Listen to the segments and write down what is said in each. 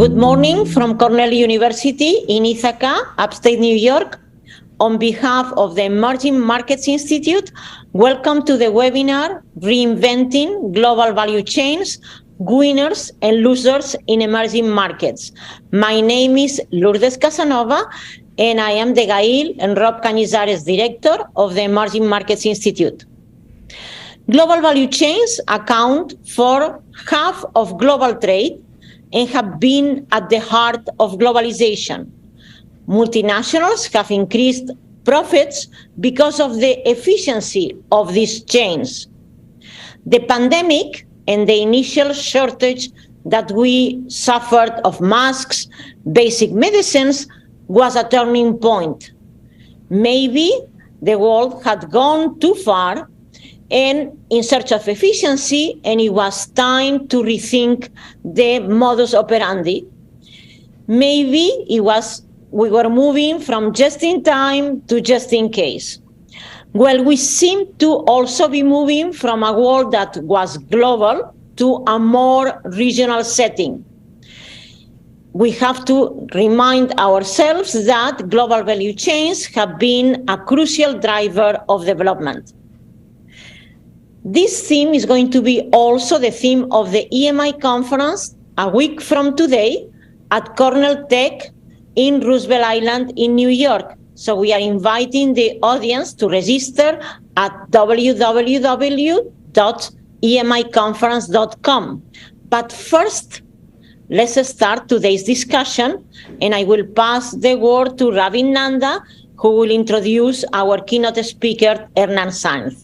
Good morning from Cornell University in Ithaca, upstate New York. On behalf of the Emerging Markets Institute, welcome to the webinar, Reinventing Global Value Chains, Winners and Losers in Emerging Markets. My name is Lourdes Casanova, and I am the Gail and Rob Cañizares Director of the Emerging Markets Institute. Global value chains account for half of global trade and have been at the heart of globalization. Multinationals have increased profits because of the efficiency of these chains. The pandemic and the initial shortage that we suffered of masks, basic medicines, was a turning point. Maybe the world had gone too far and in search of efficiency, and it was time to rethink the modus operandi. Maybe we were moving from just in time to just in case. Well, we seem to also be moving from a world that was global to a more regional setting. We have to remind ourselves that global value chains have been a crucial driver of development. This theme is going to be also the theme of the EMI conference a week from today at Cornell Tech in Roosevelt Island in New York. So we are inviting the audience to register at www.emiconference.com. But first, let's start today's discussion, and I will pass the word to Ravin Nanda, who will introduce our keynote speaker, Hernan Saenz.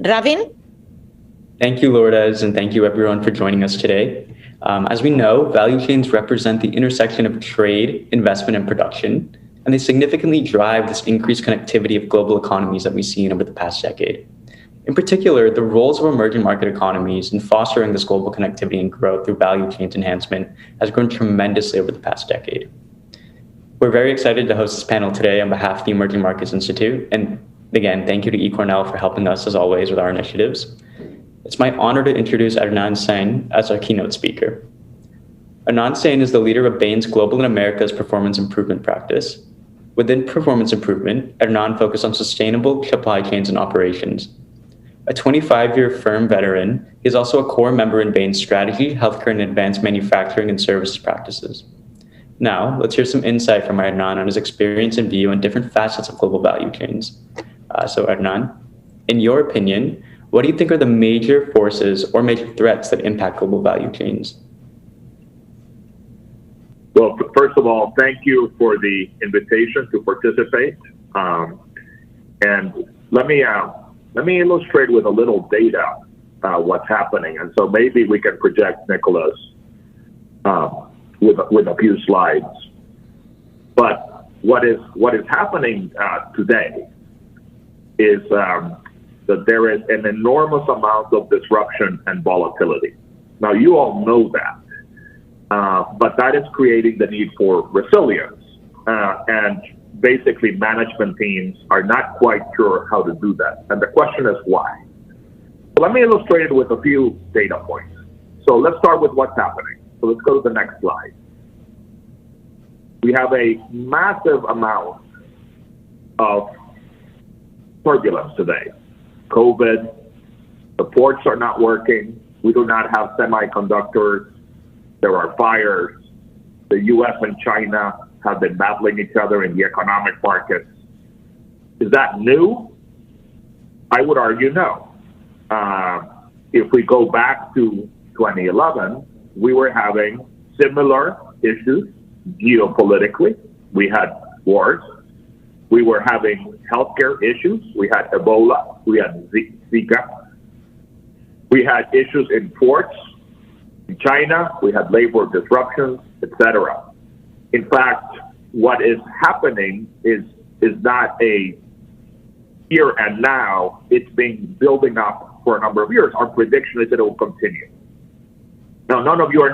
Ravin? Thank you, Lourdes, and thank you everyone for joining us today. As we know, value chains represent the intersection of trade, investment, and production, and they significantly drive this increased connectivity of global economies that we've seen over the past decade. In particular, the roles of emerging market economies in fostering this global connectivity and growth through value chains enhancement has grown tremendously over the past decade. We're very excited to host this panel today on behalf of the Emerging Markets Institute, and again, thank you to eCornell for helping us, as always, with our initiatives. It's my honor to introduce Hernan Saenz as our keynote speaker. Hernan Saenz is the leader of Bain's Global and Americas Performance Improvement practice. Within performance improvement, Hernan focused on sustainable supply chains and operations. A 25-year firm veteran, he is also a core member in Bain's strategy, healthcare, and advanced manufacturing and services practices. Now, let's hear some insight from Hernan on his experience and view on different facets of global value chains. So Hernan, in your opinion, what do you think are the major forces or major threats that impact global value chains? Well, first of all, thank you for the invitation to participate. And let me illustrate with a little data what's happening. And so maybe we can project Nicholas with a few slides. But what is happening today is that there is an enormous amount of disruption and volatility. Now, you all know that, but that is creating the need for resilience. And basically, management teams are not quite sure how to do that. And the question is why? So let me illustrate it with a few data points. So let's start with what's happening. So let's go to the next slide. We have a massive amount of turbulence today. COVID, the ports are not working. We do not have semiconductors. There are fires. The US and China have been battling each other in the economic markets. Is that new? I would argue no. If we go back to 2011, we were having similar issues geopolitically. We had wars. We were having healthcare issues. We had Ebola. We had Zika. We had issues in ports in China. We had labor disruptions, etc. In fact, what is happening is not a here and now. It's been building up for a number of years. Our prediction is that it will continue. Now, none of you are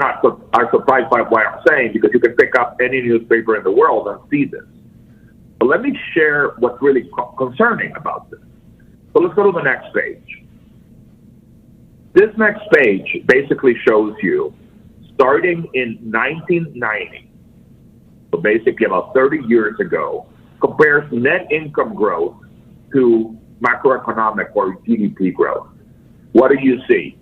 surprised by what I'm saying, because you can pick up any newspaper in the world and see this. But let me share what's really concerning about this. So let's go to the next page. This next page basically shows you starting in 1990, so basically about 30 years ago, compares net income growth to macroeconomic or GDP growth. What do you see?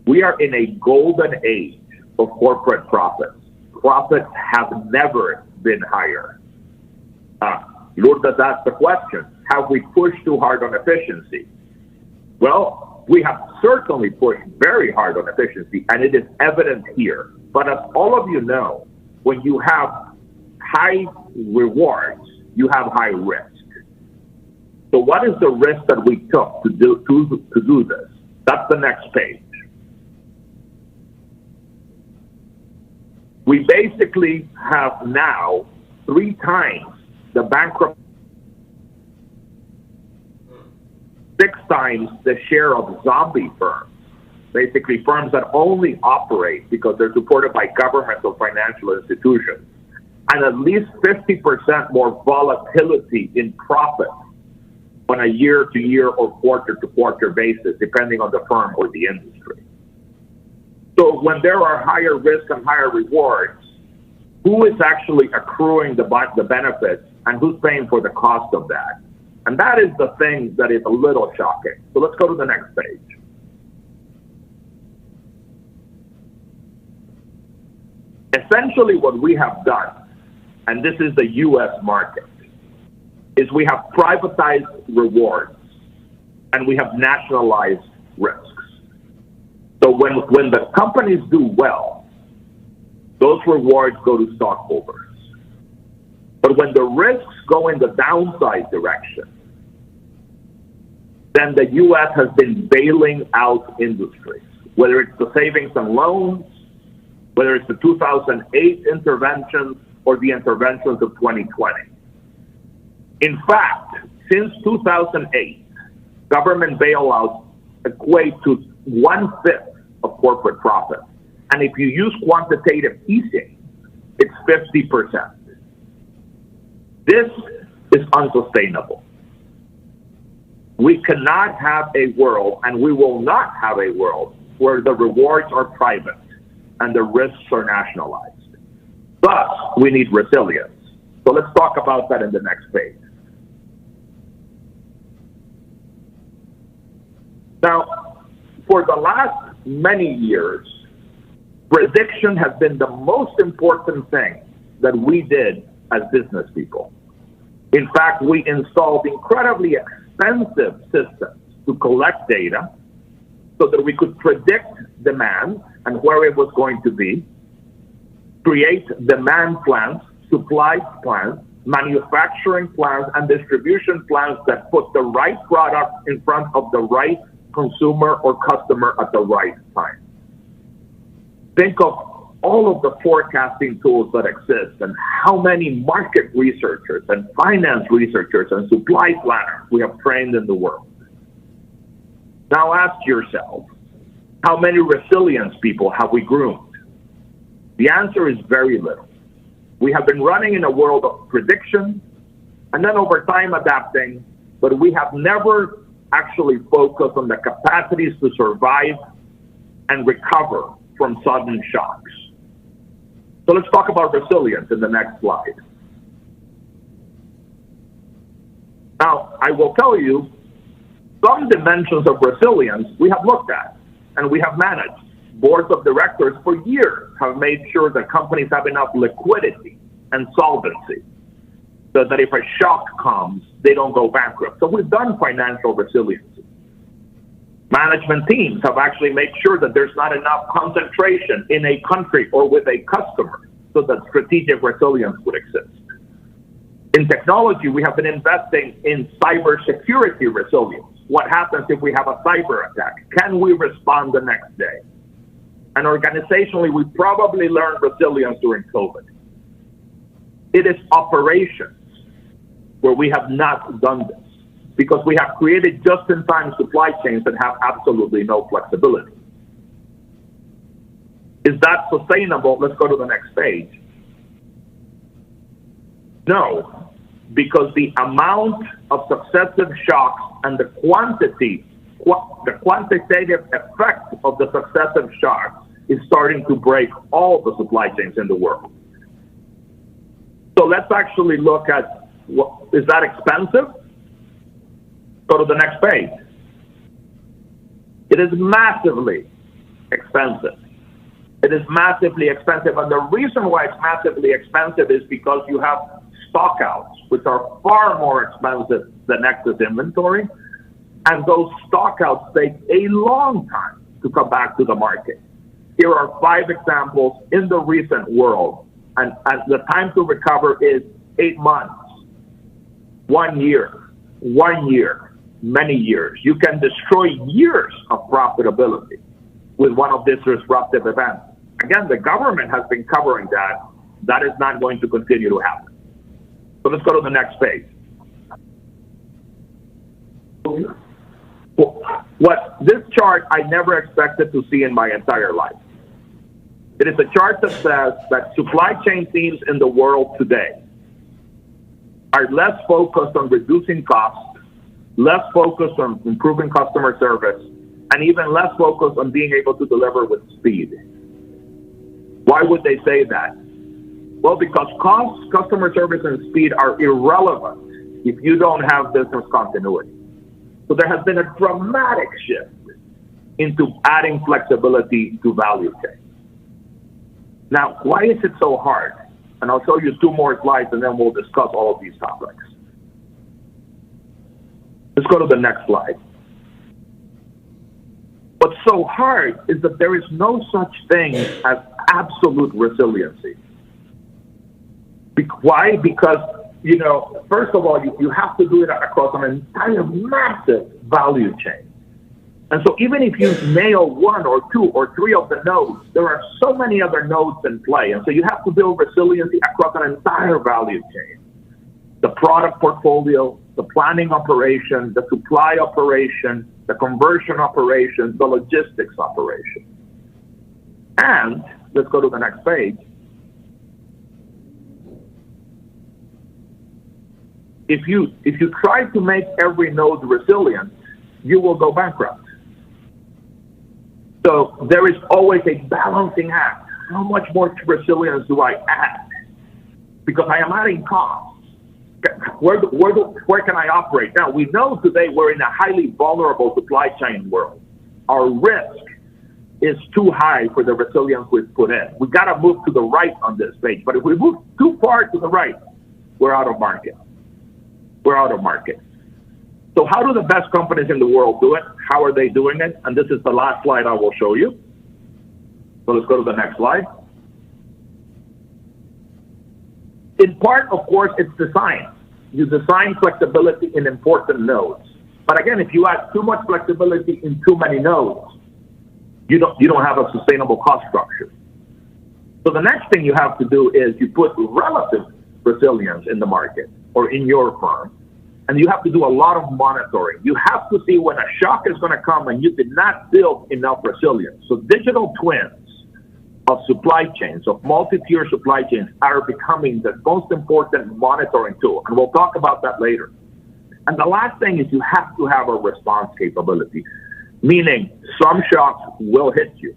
We are in a golden age of corporate profits. Profits have never been higher. Lourdes asked the question, have we pushed too hard on efficiency? Well, we have certainly pushed very hard on efficiency, and it is evident here. But as all of you know, when you have high rewards, you have high risk. So what is the risk that we took to do this? That's the next page. We basically have now 3 times the bankruptcy, 6 times the share of zombie firms, basically firms that only operate because they're supported by government or financial institutions, and at least 50% more volatility in profit on a year-to-year or quarter-to-quarter basis, depending on the firm or the industry. So when there are higher risk and higher rewards, who is actually accruing the benefits and who's paying for the cost of that? And that is the thing that is a little shocking. So let's go to the next page. Essentially what we have done, and this is the US market, is we have privatized rewards and we have nationalized risks. So when the companies do well, those rewards go to stockholders. But when the risks go in the downside direction, then the US has been bailing out industries, whether it's the savings and loans, whether it's the 2008 interventions or the interventions of 2020. In fact, since 2008, government bailouts equate to 1/5 of corporate profit. And if you use quantitative easing, it's 50%. This is unsustainable. We cannot have a world, and we will not have a world, where the rewards are private and the risks are nationalized. Thus, we need resilience. So let's talk about that in the next page. Now, for the last many years, prediction has been the most important thing that we did as business people. In fact, we installed incredibly expensive systems to collect data so that we could predict demand and where it was going to be, create demand plans, supply plans, manufacturing plans, and distribution plans that put the right product in front of the right consumer or customer at the right time. Think of all of the forecasting tools that exist and how many market researchers and finance researchers and supply planners we have trained in the world. Now ask yourself, how many resilience people have we groomed? The answer is very little. We have been running in a world of prediction and then over time adapting, but we have never actually focused on the capacities to survive and recover from sudden shocks. So let's talk about resilience in the next slide. Now, I will tell you, some dimensions of resilience we have looked at and we have managed. Boards of directors for years have made sure that companies have enough liquidity and solvency so that if a shock comes, they don't go bankrupt. So we've done financial resiliency. Management teams have actually made sure that there's not enough concentration in a country or with a customer so that strategic resilience would exist. In technology, we have been investing in cybersecurity resilience. What happens if we have a cyber attack? Can we respond the next day? And organizationally, we probably learned resilience during COVID. It is operations where we have not done this because we have created just-in-time supply chains that have absolutely no flexibility. Is that sustainable? Let's go to the next page. No, because the amount of successive shocks and the quantitative effect of the successive shocks is starting to break all the supply chains in the world. So let's actually look at, is that expensive? Go to the next page. It is massively expensive. It is massively expensive. And the reason why it's massively expensive is because you have stockouts, which are far more expensive than excess inventory. And those stockouts take a long time to come back to the market. Here are 5 examples in the recent world. And the time to recover is 8 months, 1 year, many years. You can destroy years of profitability with one of these disruptive events. Again, the government has been covering that. That is not going to continue to happen. So let's go to the next page. What this chart I never expected to see in my entire life. It is a chart that says that supply chain teams in the world today are less focused on reducing costs, less focused on improving customer service, and even less focused on being able to deliver with speed. Why would they say that? Well, because cost, customer service, and speed are irrelevant if you don't have business continuity. So there has been a dramatic shift into adding flexibility to value chain. Now, why is it so hard? And I'll show you 2 more slides and then we'll discuss all of these topics. Let's go to the next slide. What's so hard is that there is no such thing as absolute resiliency. Why? Because, first of all, you have to do it across an entire massive value chain. And so even if you nail 1 or 2 or 3 of the nodes, there are so many other nodes in play. And so you have to build resiliency across an entire value chain. The product portfolio, the planning operation, the supply operation, the conversion operation, the logistics operation. And let's go to the next page. If you try to make every node resilient, you will go bankrupt. So there is always a balancing act. How much more resilience do I add? Because I am adding costs. Where can I operate? Now, we know today we're in a highly vulnerable supply chain world. Our risk is too high for the resilience we've put in. We got to move to the right on this page. But if we move too far to the right, we're out of market. We're out of market. So how do the best companies in the world do it? How are they doing it? And this is the last slide I will show you. So let's go to the next slide. In part, of course, it's design. You design flexibility in important nodes. But again, if you add too much flexibility in too many nodes, you don't have a sustainable cost structure. So the next thing you have to do is you put relative resilience in the market or in your firm. And you have to do a lot of monitoring. You have to see when a shock is going to come and you did not build enough resilience. So digital twins of supply chains, of multi-tier supply chains, are becoming the most important monitoring tool. And we'll talk about that later. And the last thing is you have to have a response capability, meaning some shocks will hit you.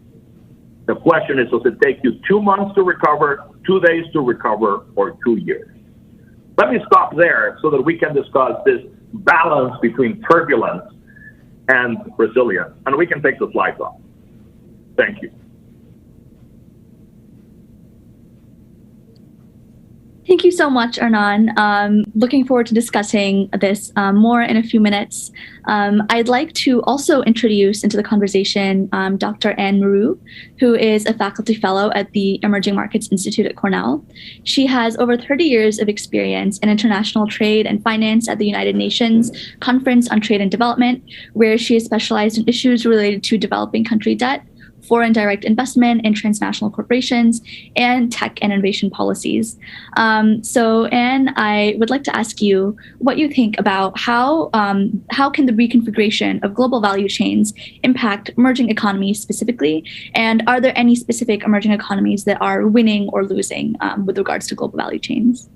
The question is, does it take you 2 months to recover, 2 days to recover, or 2 years? Let me stop there so that we can discuss this balance between turbulence and resilience. And we can take the slides off. Thank you. Thank you so much, Hernan. Looking forward to discussing this more in a few minutes. I'd like to also introduce into the conversation Dr. Miroux, who is a faculty fellow at the Emerging Markets Institute at Cornell. She has over 30 years of experience in international trade and finance at the United Nations Conference on Trade and Development, where she is specialized in issues related to developing country debt, foreign direct investment in transnational corporations, and tech and innovation policies. So, Anne, I would like to ask you what you think about how can the reconfiguration of global value chains impact emerging economies specifically, and are there any specific emerging economies that are winning or losing with regards to global value chains?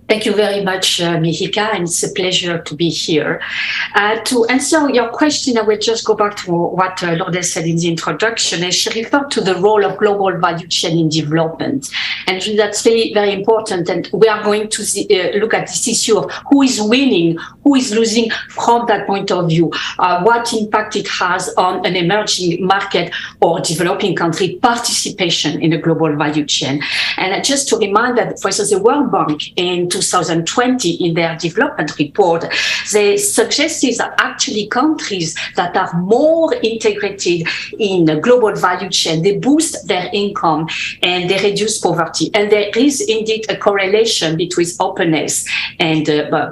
Thank you very much, Mihika, and it's a pleasure to be here. To answer your question, I will just go back to what Lourdes said in the introduction, and she referred to the role of global value chain in development. And that's very, very important. And we are going to look at this issue of who is winning, who is losing from that point of view, what impact it has on an emerging market or developing country participation in the global value chain. And just to remind that, for instance, the World Bank in 2020 in their development report, they suggested that actually countries that are more integrated in the global value chain, they boost their income and they reduce poverty. And there is indeed a correlation between openness and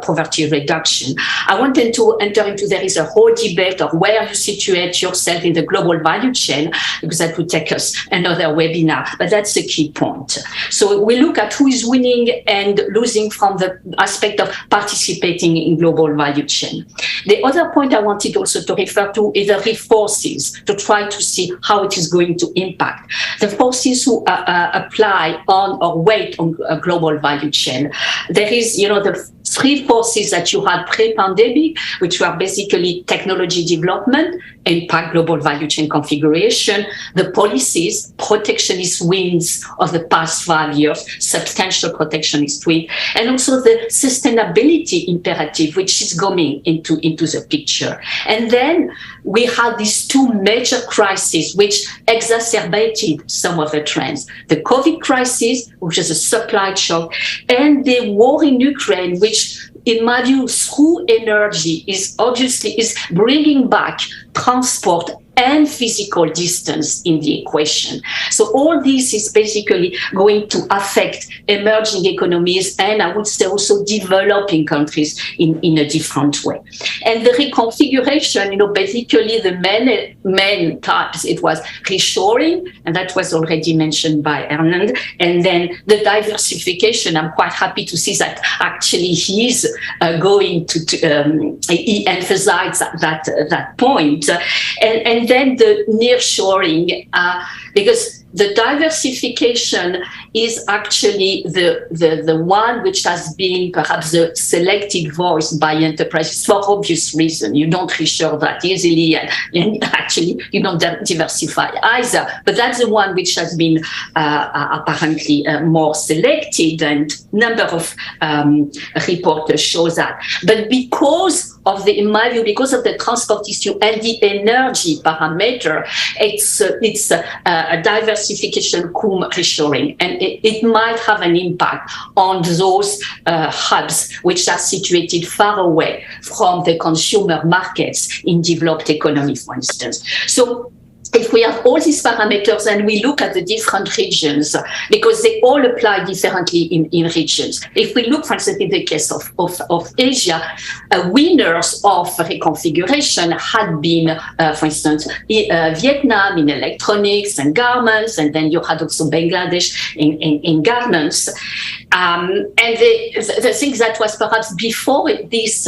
poverty reduction. I wanted to enter into, there is a whole debate of where you situate yourself in the global value chain, because that would take us another webinar, but that's the key point. So we look at who is winning and losing from the aspect of participating in global value chain. The other point I wanted also to refer to is the forces, to try to see how it is going to impact. The forces who apply on or weight on a global value chain. There is, the three forces that you had pre-pandemic, which were basically technology development, impact global value chain configuration, the policies, protectionist winds of the past 5 years, substantial protectionist wind, and also the sustainability imperative, which is coming into the picture. And then we had these two major crises, which exacerbated some of the trends. The COVID crisis, which is a supply shock, and the war in Ukraine, which in my view, through energy is bringing back transport and physical distance in the equation. So all this is basically going to affect emerging economies and I would say also developing countries in a different way. And the reconfiguration, basically the main types, it was reshoring, and that was already mentioned by Hernan, and then the diversification. I'm quite happy to see that actually he's going to he emphasized that point. And then the nearshoring, because the diversification is actually the one which has been perhaps the selected voice by enterprises for obvious reason. You don't reshore that easily, and actually you don't diversify either. But that's the one which has been apparently more selected, and number of reports show that. But because of the transport issue and the energy parameter, it's a diversification cum reshoring, and it might have an impact on those hubs which are situated far away from the consumer markets in developed economies, for instance. So if we have all these parameters and we look at the different regions, because they all apply differently in regions. If we look, for instance, in the case of Asia, winners of reconfiguration had been, for instance, Vietnam in electronics and garments, and then you had also Bangladesh in garments. And the thing that was perhaps before this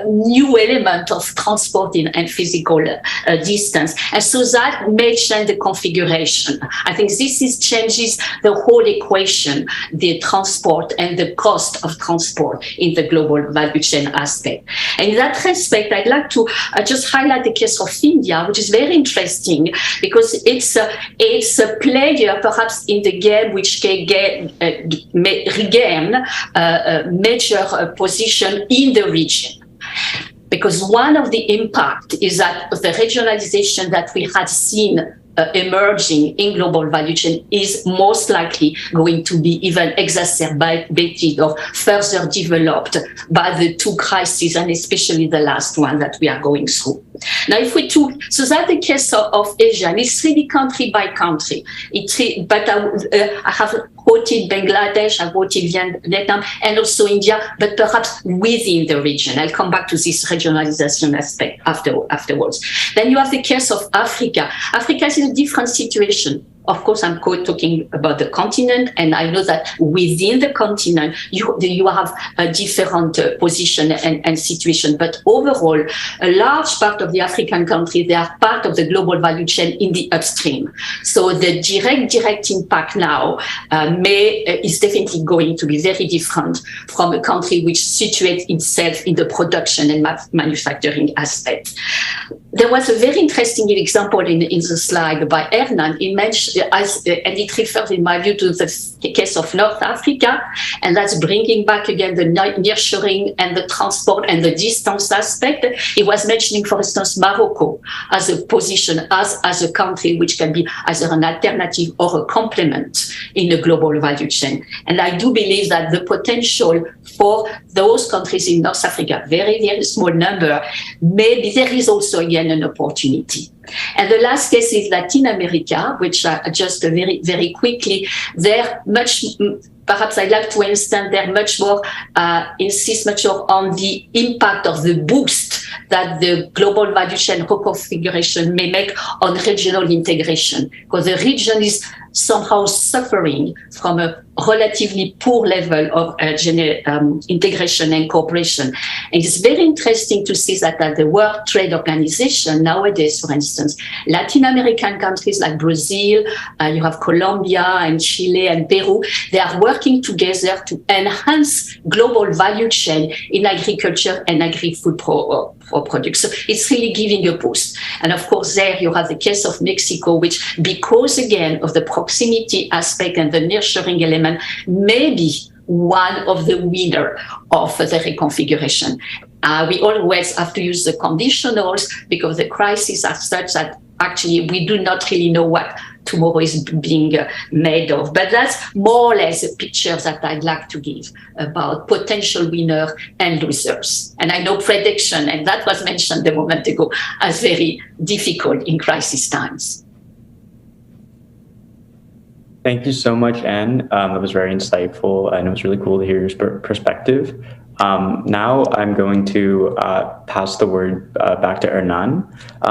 new element of transport and physical distance. And so that may change the configuration. I think this changes the whole equation, the transport and the cost of transport in the global value chain aspect. And in that respect, I'd like to just highlight the case of India, which is very interesting because it's a player perhaps in the game which can regain a major position in the region. Because one of the impact is that the regionalization that we had seen emerging in global value chain is most likely going to be even exacerbated or further developed by the two crises, and especially the last one that we are going through. Now, if we took, so that's the case of Asia, and it's really country by country. But I have quoted Bangladesh, I quoted Vietnam, and also India, but perhaps within the region. I'll come back to this regionalization aspect afterwards. Then you have the case of Africa. Africa is in a different situation. Of course, I'm talking about the continent, and I know that within the continent, you have a different position and situation. But overall, a large part of the African countries, they are part of the global value chain in the upstream. So the direct impact now is definitely going to be very different from a country which situates itself in the production and manufacturing aspect. There was a very interesting example in the slide by Hernan. He mentioned, and it refers, in my view, to the case of North Africa, and that's bringing back again the nearshoring and the transport and the distance aspect. He was mentioning, for instance, Morocco as a position, as a country which can be either an alternative or a complement in the global value chain. And I do believe that the potential for those countries in North Africa, very, very small number, maybe there is also again an opportunity. And the last case is Latin America, which just very, very quickly, they're much, perhaps I'd like to understand, they're much more, insist much more on the impact of the boost that the global value chain reconfiguration may make on regional integration, because the region is somehow suffering from a relatively poor level of integration and cooperation. And it's very interesting to see that at the World Trade Organization nowadays, for instance, Latin American countries like Brazil, you have Colombia and Chile and Peru, they are working together to enhance global value chain in agriculture and agri-food products. So it's really giving a boost. And of course, there you have the case of Mexico, which, because again of the proximity aspect and the nearshoring element, may be one of the winners of the reconfiguration. We always have to use the conditionals because the crises are such that actually we do not really know what tomorrow is being made of. But that's more or less a picture that I'd like to give about potential winners and losers. And I know prediction, and that was mentioned a moment ago, as very difficult in crisis times. Thank you so much, Anne. That was very insightful, and it was really cool to hear your perspective. Now I'm going to pass the word back to Hernan.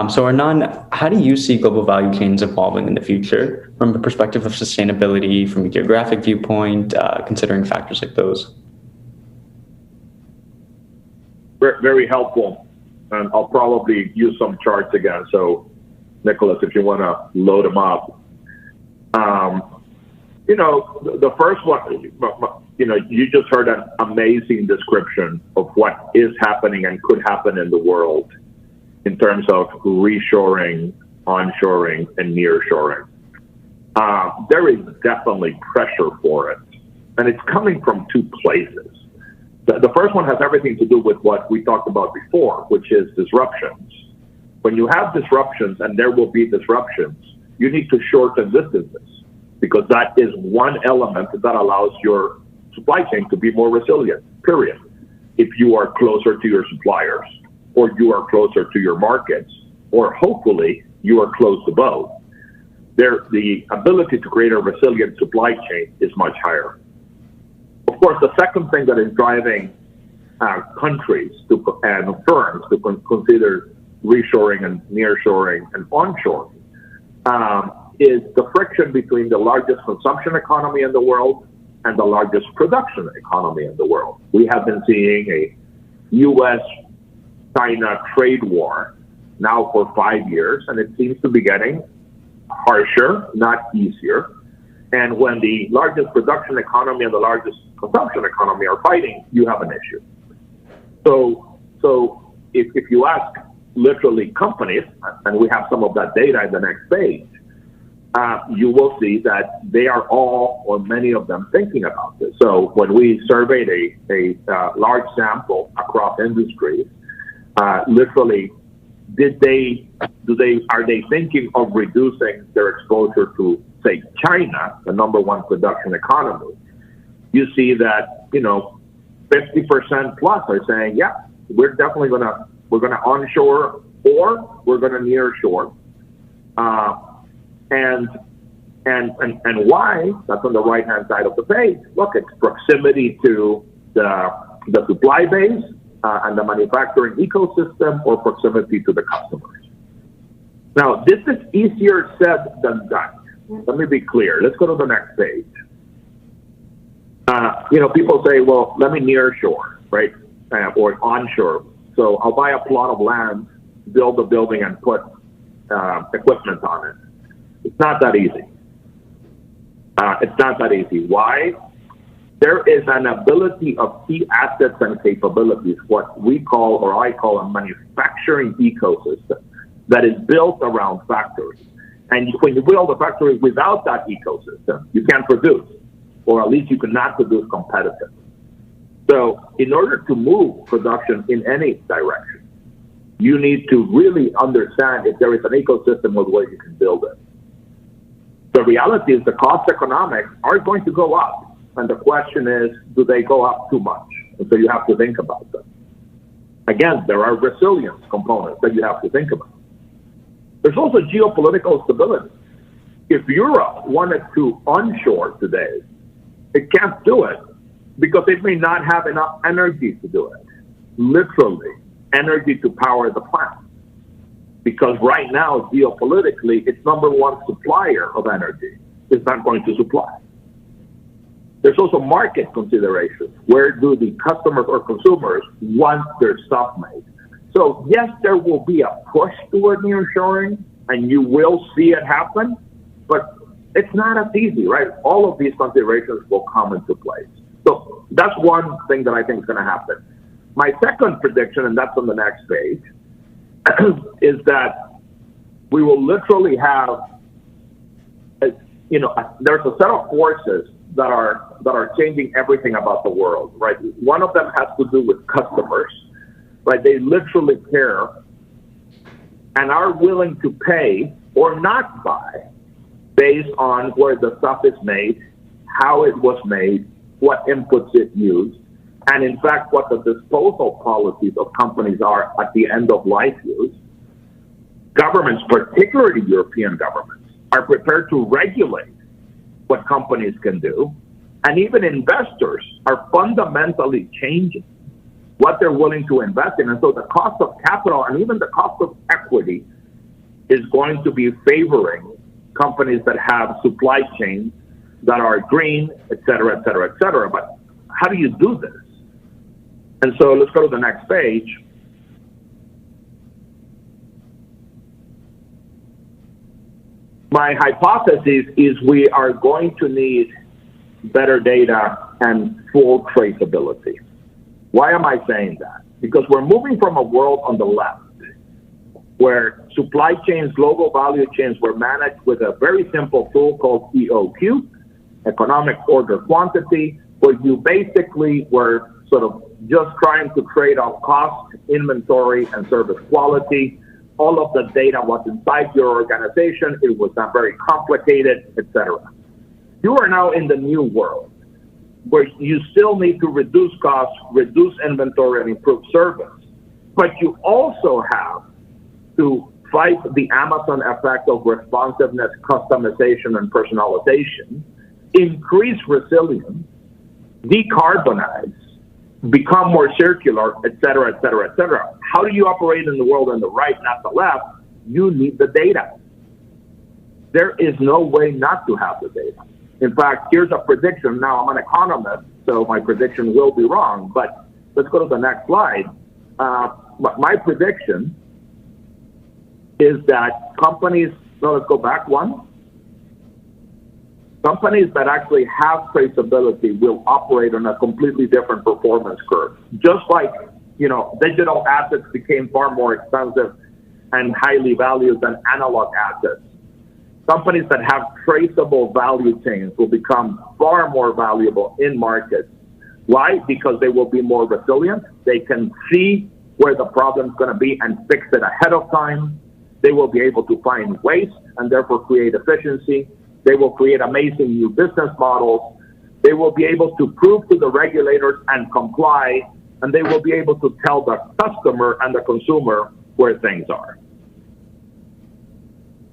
So Hernan, how do you see global value chains evolving in the future from the perspective of sustainability, from a geographic viewpoint, considering factors like those? Very helpful. And I'll probably use some charts again. So Nicholas, if you want to load them up. The first one, you just heard an amazing description of what is happening and could happen in the world in terms of reshoring, onshoring, and nearshoring. There is definitely pressure for it, and it's coming from two places. The first one has everything to do with what we talked about before, which is disruptions. When you have disruptions, and there will be disruptions, you need to shorten distances, because that is one element that allows your supply chain to be more resilient, period. If you are closer to your suppliers, or you are closer to your markets, or hopefully you are close to both, the ability to create a resilient supply chain is much higher. Of course, the second thing that is driving countries and firms to consider reshoring and nearshoring and onshoring is the friction between the largest consumption economy in the world and the largest production economy in the world. We have been seeing a U.S.-China trade war now for 5 years, and it seems to be getting harsher, not easier. And when the largest production economy and the largest consumption economy are fighting, you have an issue. So if you ask literally companies, and we have some of that data in the next page, you will see that they are all, or many of them, thinking about this. So when we surveyed a large sample across industries, literally, are they thinking of reducing their exposure to, say, China, the number one production economy? You see that 50% plus are saying, yeah, we're definitely gonna onshore or we're gonna nearshore. And why? That's on the right-hand side of the page. Look, it's proximity to the supply base and the manufacturing ecosystem, or proximity to the customers. Now, this is easier said than done. let me be clear. Let's go to the next page. People say, well, let me nearshore, right? Or onshore. So I'll buy a plot of land, build a building, and put equipment on it. It's not that easy. It's not that easy. Why? There is an ability of key assets and capabilities, what we call, or I call, a manufacturing ecosystem that is built around factories. And when you build a factory without that ecosystem, you can't produce, or at least you cannot produce competitively. So in order to move production in any direction, you need to really understand if there is an ecosystem of where you can build it. The reality is the cost economics are going to go up. And the question is, do they go up too much? And so you have to think about them. Again, there are resilience components that you have to think about. There's also geopolitical stability. If Europe wanted to onshore today, it can't do it because it may not have enough energy to do it. Literally, energy to power the plant. Because right now, geopolitically, its number one supplier of energy is not going to supply. There's also market considerations. Where do the customers or consumers want their stuff made? So yes, there will be a push toward nearshoring, and you will see it happen, but it's not as easy, right? All of these considerations will come into place. So that's one thing that I think is going to happen. My second prediction, and that's on the next page, is that we will literally have, there's a set of forces that are changing everything about the world, right? One of them has to do with customers, right? They literally care and are willing to pay or not buy based on where the stuff is made, how it was made, what inputs it used, and in fact, what the disposal policies of companies are at the end of life use. Governments, particularly European governments, are prepared to regulate what companies can do, and even investors are fundamentally changing what they're willing to invest in. And so the cost of capital and even the cost of equity is going to be favoring companies that have supply chains that are green, et cetera, et cetera, et cetera. But how do you do this? And so let's go to the next page. My hypothesis is we are going to need better data and full traceability. Why am I saying that? Because we're moving from a world on the left where supply chains, global value chains were managed with a very simple tool called EOQ, economic order quantity, where you basically were sort of just trying to trade off cost, inventory, and service quality. All of the data was inside your organization. It was not very complicated, etc. You are now in the new world where you still need to reduce costs, reduce inventory, and improve service. But you also have to fight the Amazon effect of responsiveness, customization, and personalization, increase resilience, decarbonize, become more circular, et cetera, et cetera, et cetera. How do you operate in the world on the right, not the left? You need the data. There is no way not to have the data. In fact, here's a prediction. Now, I'm an economist, so my prediction will be wrong, but let's go to the next slide. My prediction is that companies, let's go back one. Companies that actually have traceability will operate on a completely different performance curve. Just like, digital assets became far more expensive and highly valued than analog assets. Companies that have traceable value chains will become far more valuable in markets. Why? Because they will be more resilient. They can see where the problem's going to be and fix it ahead of time. They will be able to find waste and therefore create efficiency. They will create amazing new business models. They will be able to prove to the regulators and comply, and they will be able to tell the customer and the consumer where things are.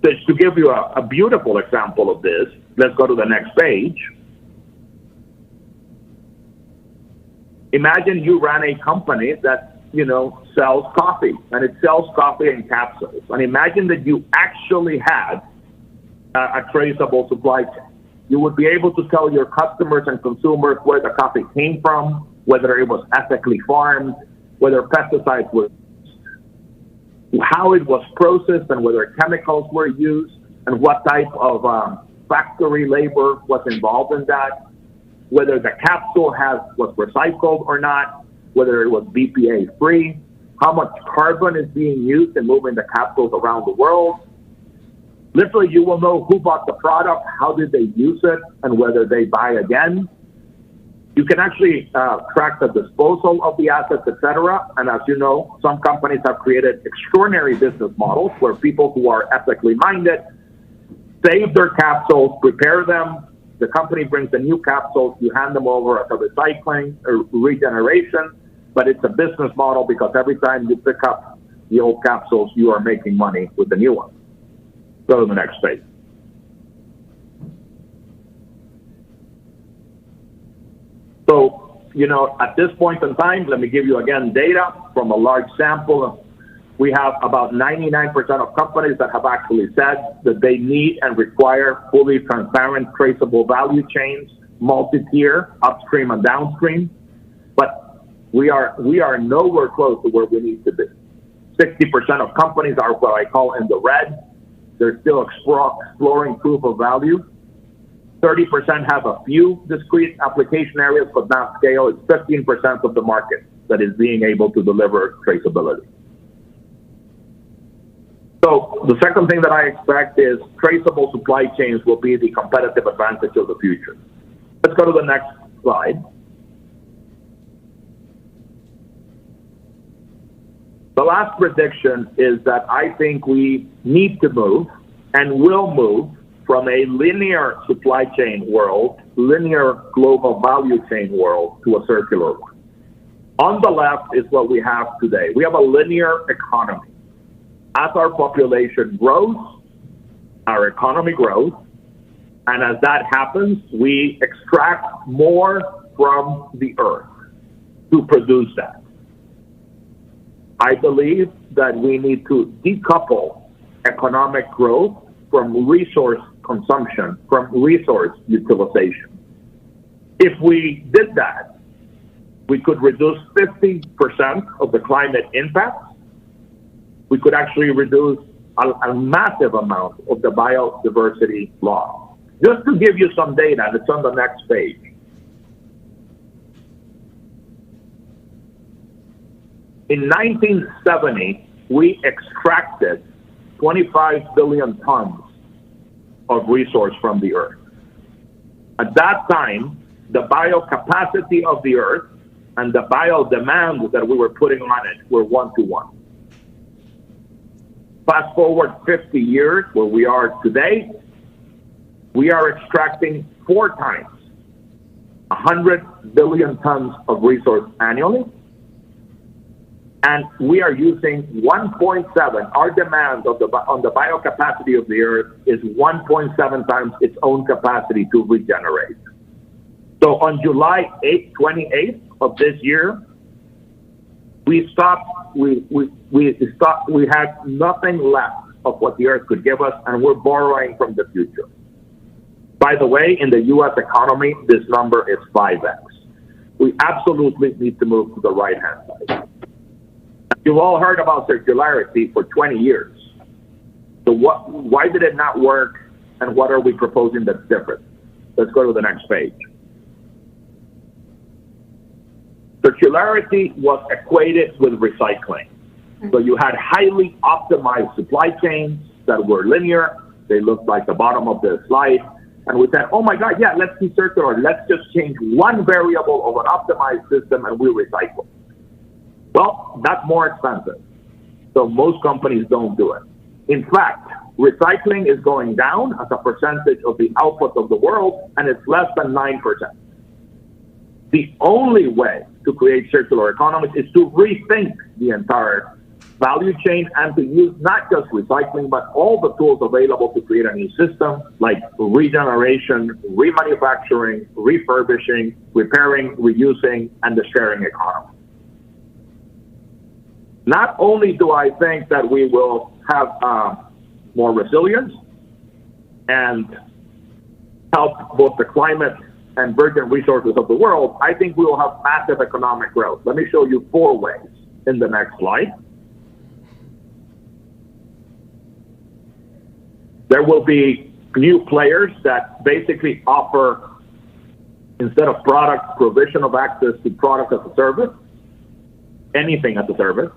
Just to give you a beautiful example of this, let's go to the next page. Imagine you ran a company that, sells coffee, and it sells coffee in capsules. And imagine that you actually had a traceable supply chain. You would be able to tell your customers and consumers where the coffee came from, whether it was ethically farmed, whether pesticides were used, how it was processed and whether chemicals were used, and what type of factory labor was involved in that, whether the capsule was recycled or not, whether it was BPA free, how much carbon is being used in moving the capsules around the world. Literally, you will know who bought the product, how did they use it, and whether they buy again. You can actually track the disposal of the assets, etc. And as you know, some companies have created extraordinary business models where people who are ethically minded save their capsules, prepare them. The company brings the new capsules, you hand them over as a recycling or regeneration, but it's a business model because every time you pick up the old capsules, you are making money with the new ones. Go to the next page. So, at this point in time, let me give you again data from a large sample. We have about 99% of companies that have actually said that they need and require fully transparent, traceable value chains, multi-tier, upstream and downstream. But we are nowhere close to where we need to be. 60% of companies are what I call in the red. They're still exploring proof of value. 30% have a few discrete application areas, but not scale. It's 15% of the market that is being able to deliver traceability. So the second thing that I expect is traceable supply chains will be the competitive advantage of the future. Let's go to the next slide. The last prediction is that I think we need to move and will move from a linear supply chain world, linear global value chain world, to a circular one. On the left is what we have today. We have a linear economy. As our population grows, our economy grows, and as that happens, we extract more from the earth to produce that. I believe that we need to decouple economic growth from resource consumption, from resource utilization. If we did that, we could reduce 50% of the climate impact. We could actually reduce a massive amount of the biodiversity loss. Just to give you some data, and it's on the next page. In 1970, we extracted 25 billion tons of resource from the earth. At that time, the biocapacity of the earth and the biodemand that we were putting on it were 1-to-1. Fast forward 50 years, where we are today, we are extracting 4 times 100 billion tons of resource annually. And we are using 1.7. Our demand on the biocapacity of the earth is 1.7 times its own capacity to regenerate. So on July 28th of this year, we had nothing left of what the earth could give us, and we're borrowing from the future. By the way, in the U.S. economy, this number is 5x. We absolutely need to move to the right-hand side. You've all heard about circularity for 20 years. So why did it not work, and what are we proposing that's different? Let's go to the next page. Circularity was equated with recycling. So you had highly optimized supply chains that were linear. They looked like the bottom of the slide. And we said, oh my God, yeah, let's be circular. Let's just change one variable of an optimized system and we recycle. Well, that's more expensive. So most companies don't do it. In fact, recycling is going down as a percentage of the output of the world, and it's less than 9%. The only way to create circular economies is to rethink the entire value chain and to use not just recycling, but all the tools available to create a new system like regeneration, remanufacturing, refurbishing, repairing, reusing, and the sharing economy. Not only do I think that we will have more resilience and help both the climate and virgin resources of the world, I think we will have massive economic growth. Let me show you 4 ways in the next slide. There will be new players that basically offer, instead of product, provision of access to product as a service, anything as a service.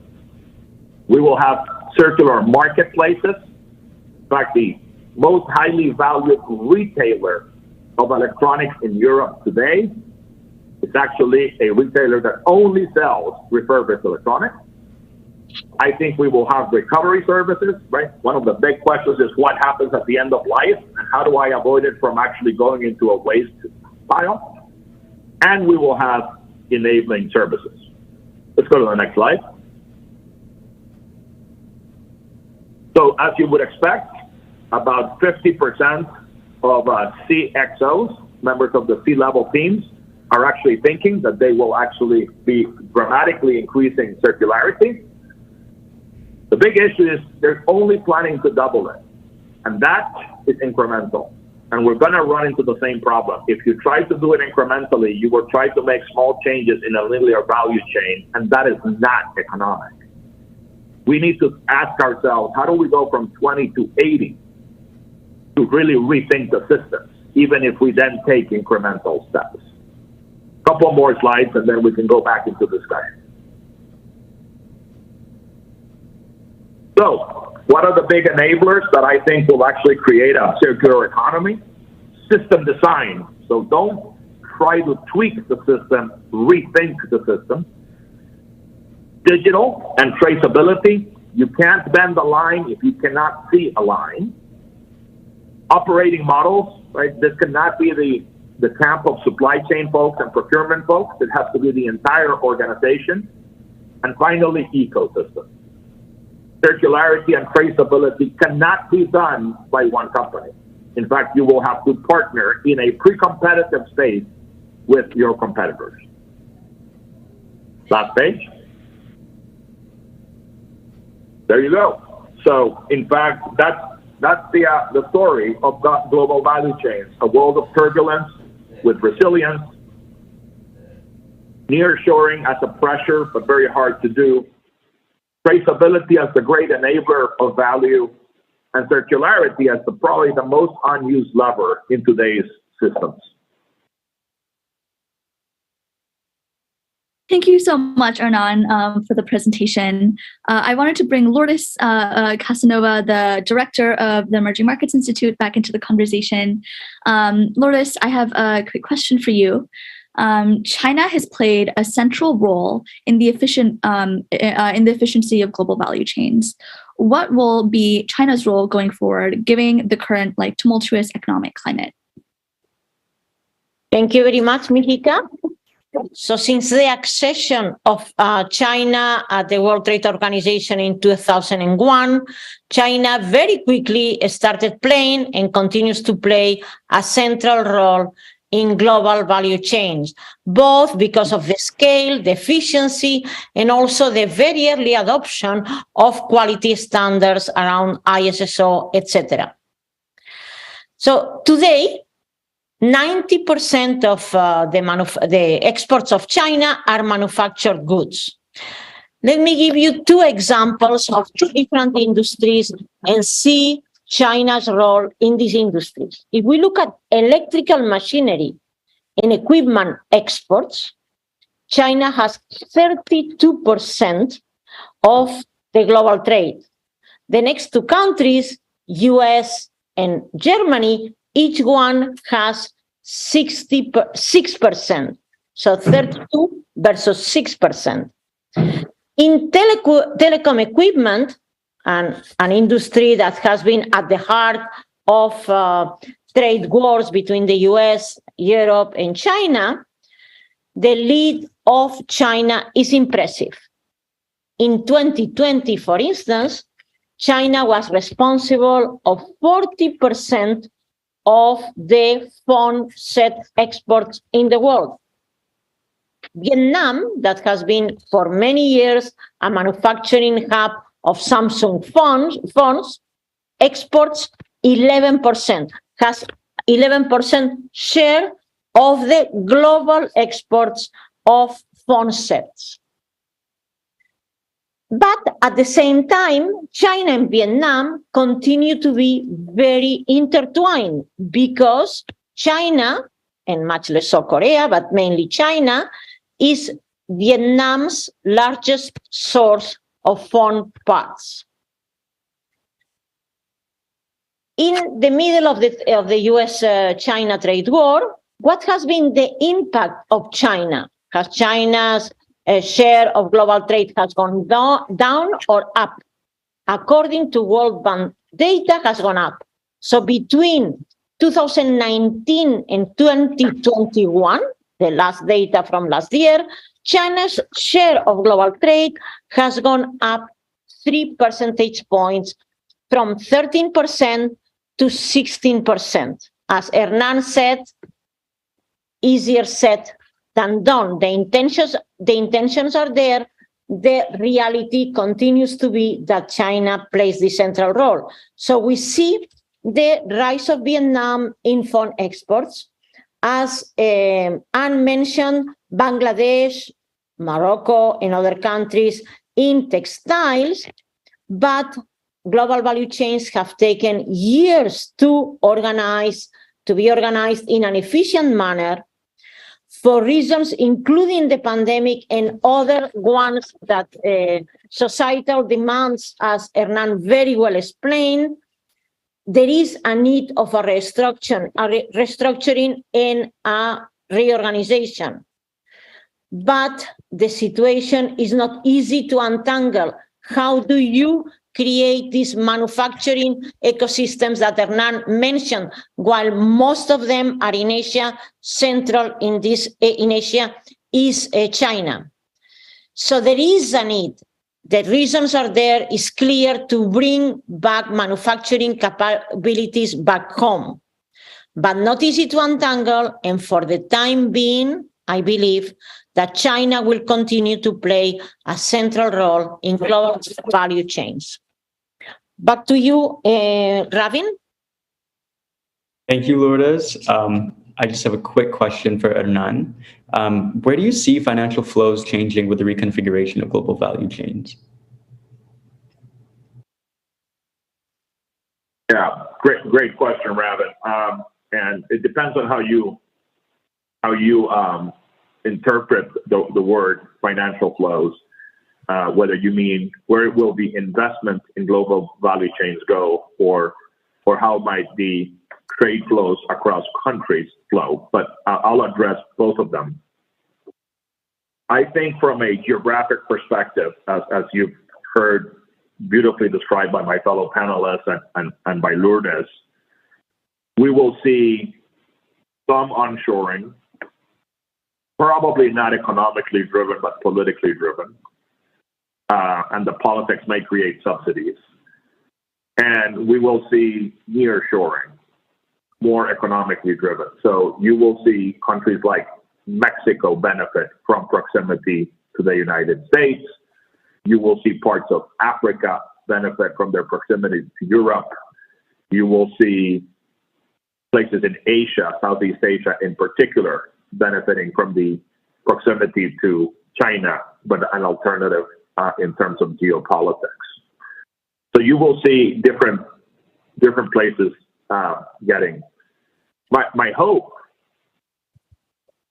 We will have circular marketplaces. In fact, the most highly valued retailer of electronics in Europe today is actually a retailer that only sells refurbished electronics. I think we will have recovery services, right? One of the big questions is what happens at the end of life and how do I avoid it from actually going into a waste pile? And we will have enabling services. Let's go to the next slide. So as you would expect, about 50% of CXOs, members of the C-level teams, are actually thinking that they will actually be dramatically increasing circularity. The big issue is they're only planning to double it, and that is incremental. And we're going to run into the same problem. If you try to do it incrementally, you will try to make small changes in a linear value chain, and that is not economic. We need to ask ourselves, how do we go from 20 to 80 to really rethink the systems, even if we then take incremental steps? A couple more slides, and then we can go back into discussion. So, what are the big enablers that I think will actually create a circular economy? System design. So don't try to tweak the system, rethink the system. Digital and traceability. You can't bend a line if you cannot see a line. Operating models, right? This cannot be the camp of supply chain folks and procurement folks. It has to be the entire organization. And finally, ecosystem. Circularity and traceability cannot be done by one company. In fact, you will have to partner in a pre-competitive space with your competitors. Last page. There you go. So, in fact, that's the story of global value chains. A world of turbulence with resilience, nearshoring as a pressure, but very hard to do. Traceability as the great enabler of value, and circularity as probably the most unused lever in today's systems. Thank you so much, Hernan, for the presentation. I wanted to bring Lourdes Casanova, the director of the Emerging Markets Institute, back into the conversation. Lourdes, I have a quick question for you. China has played a central role in the efficiency of global value chains. What will be China's role going forward, given the current tumultuous economic climate? Thank you very much, Mihica. So since the accession of China at the World Trade Organization in 2001, China very quickly started playing and continues to play a central role in global value chains, both because of the scale, the efficiency, and also the very early adoption of quality standards around ISSO, etc. So today, 90% of the exports of China are manufactured goods. Let me give you 2 examples of 2 different industries and see China's role in these industries. If we look at electrical machinery and equipment exports, China has 32% of the global trade. The next 2 countries, US and Germany, each one has 6%. So 32 versus 6%. In telecom equipment, an industry that has been at the heart of trade wars between the US, Europe, and China, the lead of China is impressive. In 2020, for instance, China was responsible of 40% of the phone set exports in the world. Vietnam, that has been for many years a manufacturing hub of Samsung phones, exports 11%, has 11% share of the global exports of phone sets. But at the same time, China and Vietnam continue to be very intertwined because China, and much less so Korea, but mainly China, is Vietnam's largest source of phone parts. In the middle of the US-China trade war, what has been the impact of China? Has China's share of global trade has gone down or up? According to World Bank data, has gone up. So between 2019 and 2021, the last data from last year, China's share of global trade has gone up 3 percentage points from 13% to 16%. As Hernan said, easier said than done. The intentions are there. The reality continues to be that China plays the central role. So we see the rise of Vietnam in phone exports. As Anne mentioned, Bangladesh, Morocco, and other countries in textiles, but global value chains have taken years to be organized in an efficient manner for reasons including the pandemic and other ones that societal demands, as Hernan very well explained. There is a need of a restructuring and a reorganization. But the situation is not easy to untangle. How do you create these manufacturing ecosystems that Hernan mentioned, while most of them are in Asia? Central in Asia is China. So there is a need. The reasons are there. It's clear to bring back manufacturing capabilities back home, but not easy to untangle. And for the time being, I believe that China will continue to play a central role in global value chains. Back to you, Ravin. Thank you, Lourdes. I just have a quick question for Hernan. Where do you see financial flows changing with the reconfiguration of global value chains? Yeah, great question, Ravin. And it depends on how you interpret the word financial flows. Whether you mean where will the investment in global value chains go, or how might the trade flows across countries flow. But I'll address both of them. I think from a geographic perspective, as you've heard beautifully described by my fellow panelists and by Lourdes, we will see some onshoring, probably not economically driven, but politically driven. And the politics may create subsidies. And we will see nearshoring, more economically driven. So you will see countries like Mexico benefit from proximity to the United States. You will see parts of Africa benefit from their proximity to Europe. You will see places in Asia, Southeast Asia in particular, benefiting from the proximity to China, but an alternative in terms of geopolitics. So you will see different places getting. My hope.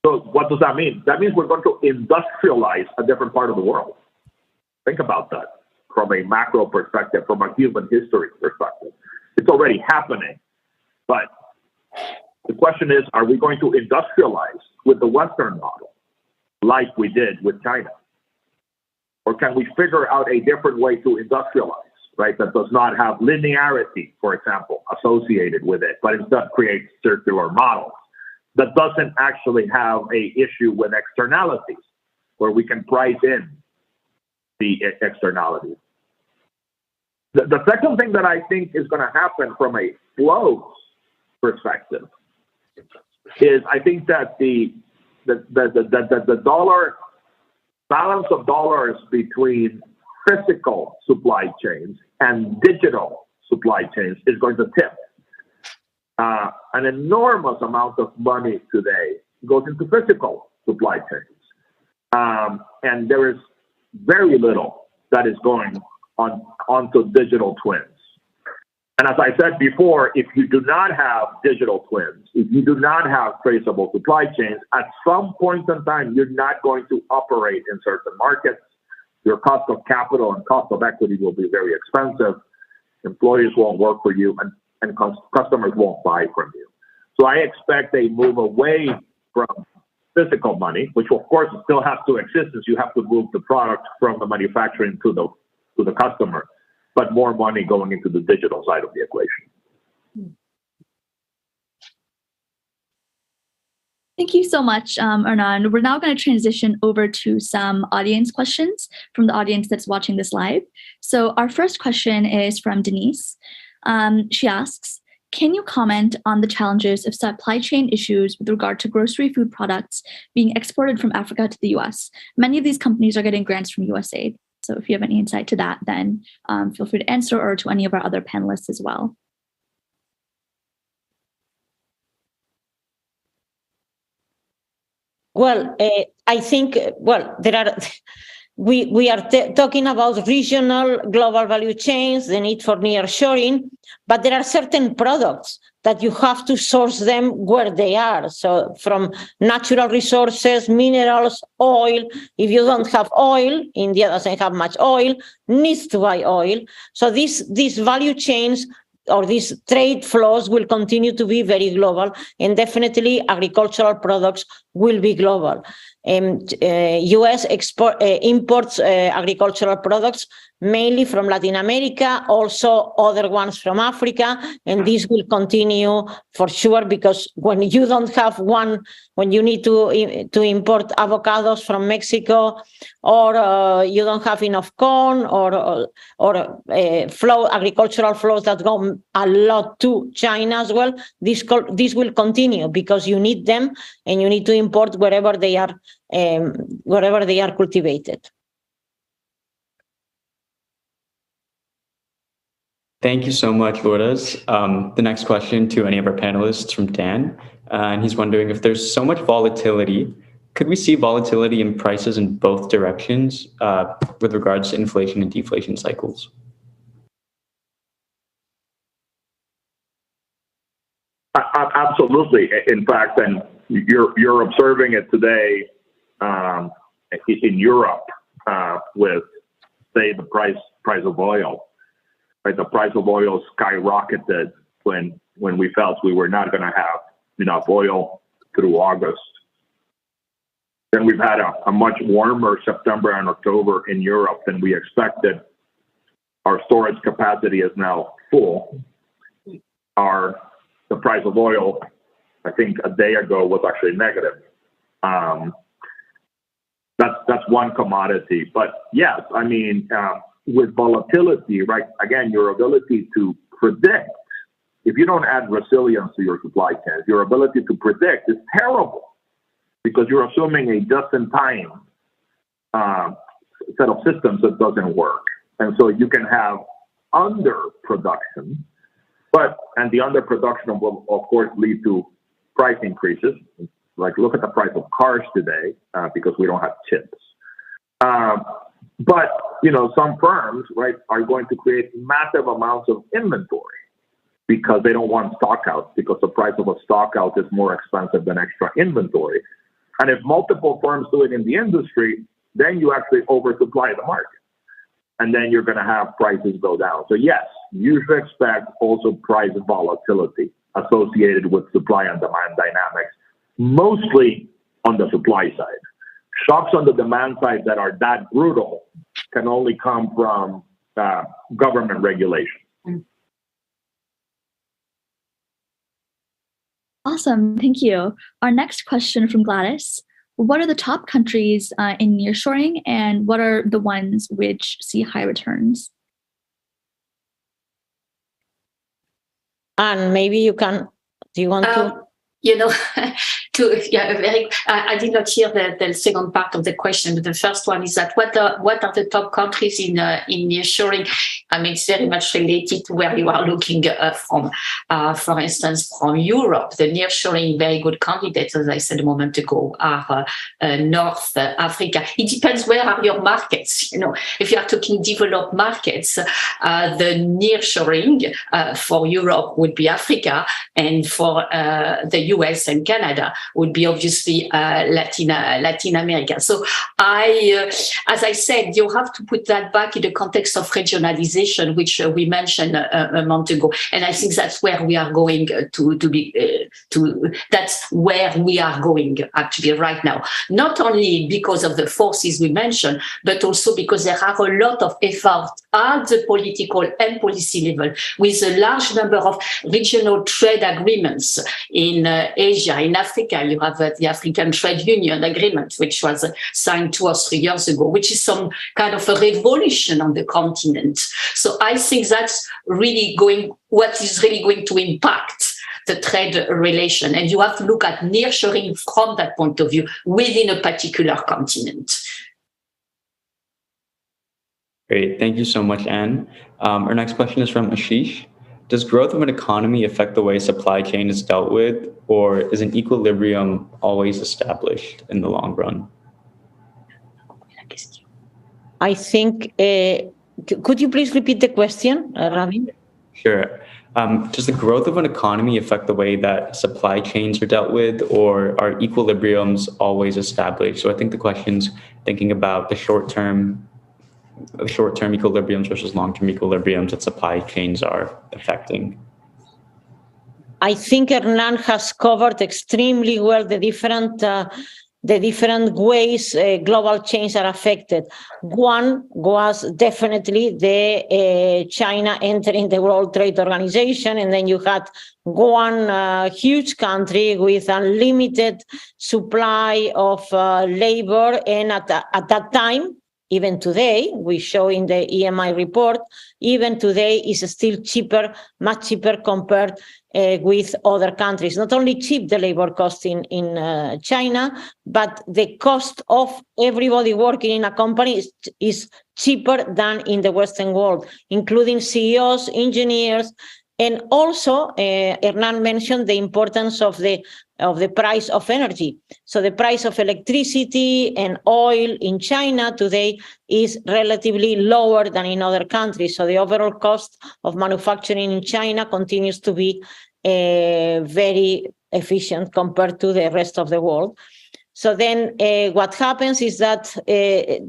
So what does that mean? That means we're going to industrialize a different part of the world. Think about that from a macro perspective, from a human history perspective. It's already happening. But the question is, are we going to industrialize with the Western model like we did with China? Or can we figure out a different way to industrialize, right? That does not have linearity, for example, associated with it, but instead creates circular models. That doesn't actually have an issue with externalities, where we can price in the externalities. The second thing that I think is going to happen from a flows perspective is I think that the dollar balance of dollars between physical supply chains and digital supply chains is going to tip. an enormous amount of money today goes into physical supply chains. And there is very little that is going onto digital twins. And as I said before, if you do not have digital twins, if you do not have traceable supply chains, at some point in time, you're not going to operate in certain markets. Your cost of capital and cost of equity will be very expensive. Employees won't work for you, and customers won't buy from you. So I expect a move away from physical money, which of course still has to exist, as you have to move the product from the manufacturing to the customer, but more money going into the digital side of the equation. Thank you so much, Hernan. We're now going to transition over to some audience questions from the audience that's watching this live. So our first question is from Denise. She asks, can you comment on the challenges of supply chain issues with regard to grocery food products being exported from Africa to the US? Many of these companies are getting grants from USAID. So if you have any insight to that, then feel free to answer, or to any of our other panelists as well. Well, I think, there are, we are talking about regional global value chains, the need for nearshoring, but there are certain products that you have to source them where they are. So from natural resources, minerals, oil. If you don't have oil, India doesn't have much oil, needs to buy oil. So these value chains or these trade flows will continue to be very global, and definitely agricultural products will be global. U.S. imports agricultural products mainly from Latin America, also other ones from Africa, and this will continue for sure, because when you don't have when you need to import avocados from Mexico, or you don't have enough corn, or agricultural flows that go a lot to China as well, this will continue because you need them, and you need to import wherever they are cultivated. Thank you so much, Lourdes. The next question to any of our panelists from Dan, and he's wondering, if there's so much volatility, could we see volatility in prices in both directions with regards to inflation and deflation cycles? Absolutely. In fact, and you're observing it today in Europe with, say, the price of oil. Right, the price of oil skyrocketed when we felt we were not going to have enough oil through August. Then we've had a much warmer September and October in Europe than we expected. Our storage capacity is now full. The price of oil, I think a day ago, was actually negative. That's one commodity. But yes, I mean, with volatility, right? Again, your ability to predict, if you don't add resilience to your supply chains, your ability to predict is terrible, because you're assuming a just-in-time set of systems that doesn't work. And so you can have underproduction, and the underproduction will, of course, lead to price increases. Like, look at the price of cars today, because we don't have chips. But, some firms, right, are going to create massive amounts of inventory because they don't want stockouts, because the price of a stockout is more expensive than extra inventory. And if multiple firms do it in the industry, then you actually oversupply the market. And then you're going to have prices go down. So yes, you should expect also price volatility associated with supply and demand dynamics, mostly on the supply side. Shocks on the demand side that are that brutal can only come from government regulation. Awesome, thank you. Our next question from Gladys. What are the top countries in nearshoring, and what are the ones which see high returns? And maybe you can, do you want to? I did not hear the second part of the question, but the first one is that what are the top countries in nearshoring? I mean, it's very much related to where you are looking from. For instance, from Europe, the nearshoring very good candidates, as I said a moment ago, are North Africa. It depends where are your markets. If you are talking developed markets, the nearshoring for Europe would be Africa, and for the US and Canada would be obviously Latin America. So as I said, you have to put that back in the context of regionalization, which we mentioned a month ago. And I think that's where we are going that's where we are going actually right now. Not only because of the forces we mentioned, but also because there are a lot of effort at the political and policy level with a large number of regional trade agreements in Asia, in Africa. You have the African Trade Union Agreement, which was signed 2 or 3 years ago, which is some kind of a revolution on the continent. So I think that's really what is really going to impact the trade relation. And you have to look at nearshoring from that point of view within a particular continent. Great. Thank you so much, Anne. Our next question is from Ashish. Does growth of an economy affect the way supply chain is dealt with, or is an equilibrium always established in the long run? I think, could you please repeat the question, Rami? Sure. Does the growth of an economy affect the way that supply chains are dealt with, or are equilibriums always established? So I think the question's thinking about the short-term equilibriums versus long-term equilibriums that supply chains are affecting. I think Hernan has covered extremely well the different ways global chains are affected. One was definitely the China entering the World Trade Organization, and then you had one huge country with unlimited supply of labor, and at that time, even today, we show in the EMI report, even today is still cheaper, much cheaper compared with other countries. Not only cheap, the labor cost in China, but the cost of everybody working in a company is cheaper than in the Western world, including CEOs, engineers, and also Hernan mentioned the importance of the price of energy. So the price of electricity and oil in China today is relatively lower than in other countries. So the overall cost of manufacturing in China continues to be very efficient compared to the rest of the world. So then what happens is that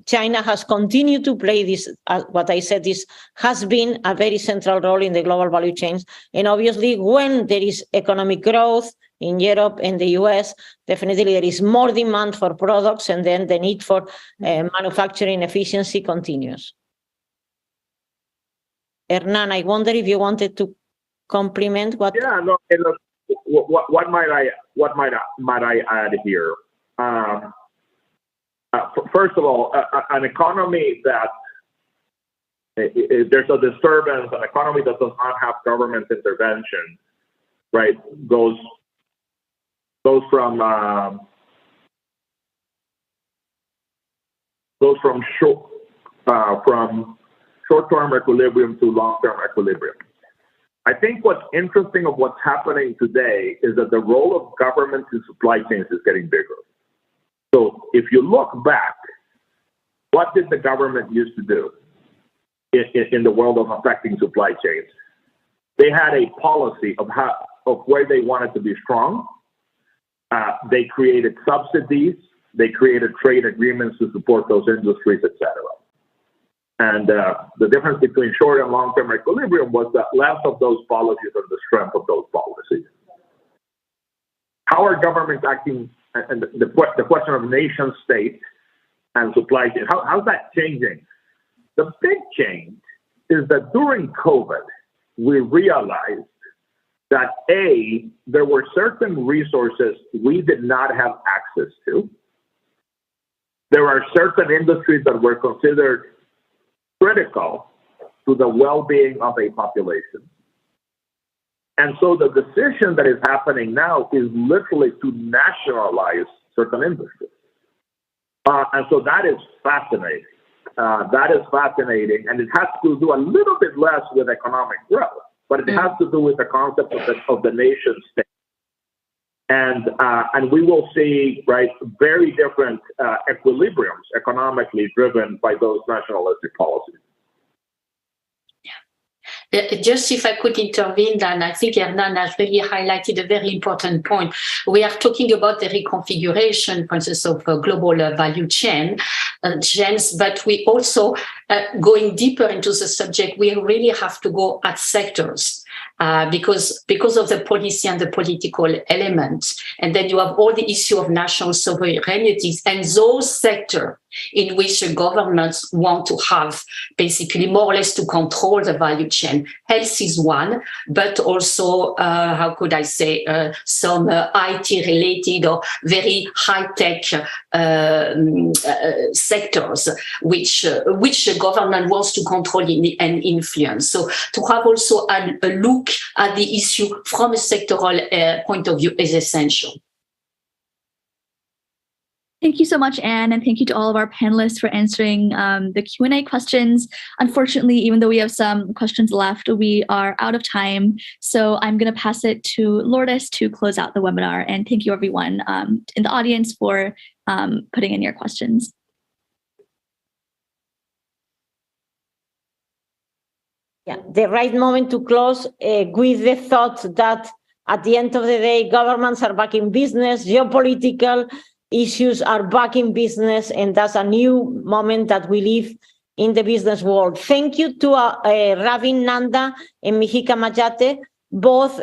China has continued to play this, what I said has been a very central role in the global value chains. And obviously, when there is economic growth in Europe and the US, definitely there is more demand for products, and then the need for manufacturing efficiency continues. Hernan, I wonder if you wanted to complement what? Yeah, no. What might I add here? First of all, an economy that there's a disturbance, an economy that does not have government intervention, right, goes from short-term equilibrium to long-term equilibrium. I think what's interesting of what's happening today is that the role of government in supply chains is getting bigger. So if you look back, what did the government used to do in the world of affecting supply chains? They had a policy of where they wanted to be strong. They created subsidies. They created trade agreements to support those industries, etc. And the difference between short and long-term equilibrium was the length of those policies and the strength of those policies. How are governments acting? And the question of nation state and supply chain, how's that changing? The big change is that during COVID, we realized that there were certain resources we did not have access to. There are certain industries that were considered critical to the well-being of a population. And so the decision that is happening now is literally to nationalize certain industries. And so that is fascinating. And it has to do a little bit less with economic growth, but it has to do with the concept of the nation state. And we will see, right, very different equilibriums economically driven by those nationalistic policies. Just if I could intervene, then I think Hernan has really highlighted a very important point. We are talking about the reconfiguration, for instance, of global value chains, but we also, going deeper into the subject, we really have to go at sectors. Because of the policy and the political elements. And then you have all the issue of national sovereignties and those sectors in which the governments want to have basically more or less to control the value chain. Health is one, but also, how could I say, some IT related or very high-tech sectors, which the government wants to control and influence. So to have also a look at the issue from a sectoral point of view is essential. Thank you so much, Anne, and thank you to all of our panelists for answering the Q&A questions. Unfortunately, even though we have some questions left, we are out of time. So I'm going to pass it to Lourdes to close out the webinar. And thank you, everyone in the audience, for putting in your questions. Yeah, the right moment to close with the thought that at the end of the day, governments are back in business, geopolitical issues are back in business, and that's a new moment that we live in the business world. Thank you to Ravin Nanda and Mihika Majate, both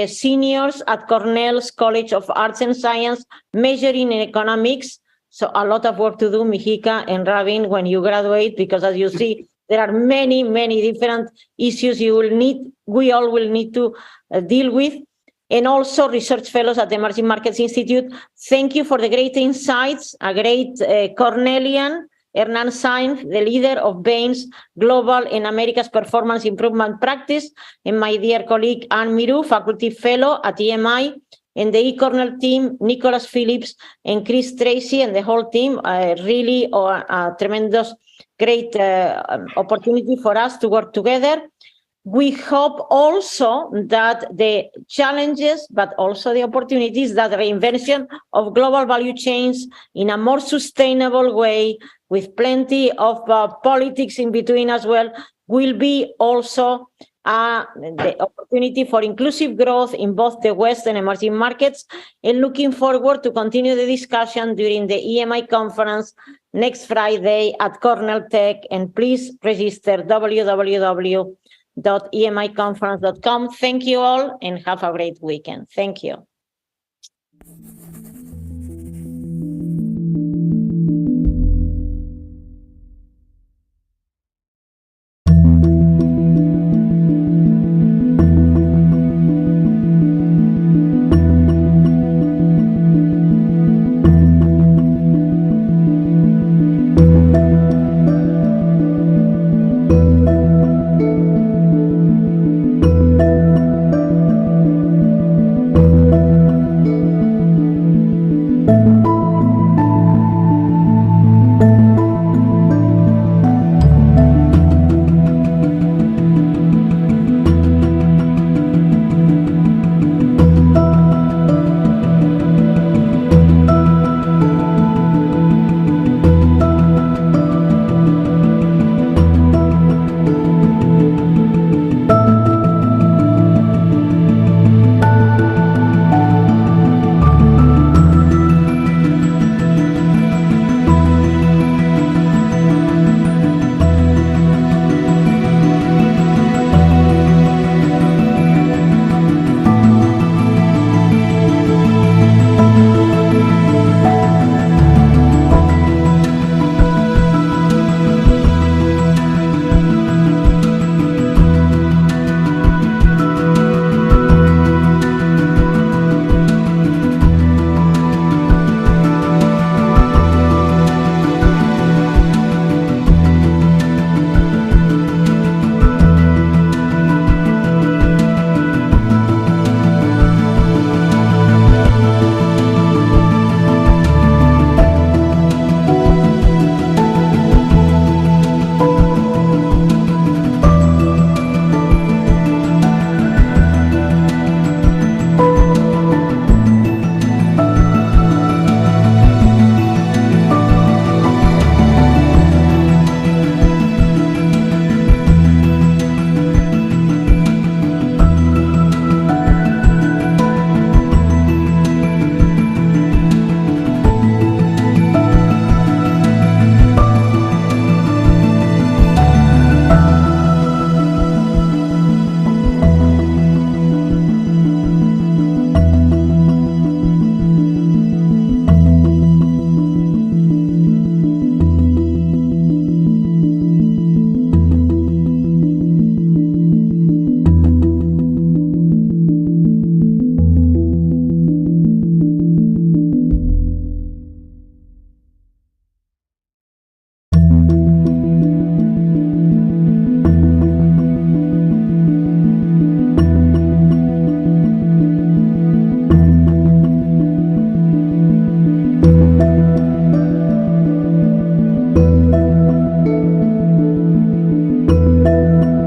seniors at Cornell's College of Arts and Science, majoring in economics. So a lot of work to do, Mihika and Ravin, when you graduate, because as you see, there are many, many different issues we all will need to deal with. And also research fellows at the Emerging Markets Institute. Thank you for the great insights, a great Cornellian, Hernan Saenz, the leader of Bain's Global and America's Performance Improvement Practice, and my dear colleague Anne Miroux, faculty fellow at EMI, and the eCornell team, Nicholas Phillips and Chris Tracy, and the whole team, really a tremendous, great opportunity for us to work together. We hope also that the challenges, but also the opportunities, that the reinvention of global value chains in a more sustainable way, with plenty of politics in between as well, will be also the opportunity for inclusive growth in both the West and emerging markets. And looking forward to continue the discussion during the EMI conference next Friday at Cornell Tech. And please register www.emiconference.com. Thank you all and have a great weekend. Thank you. you.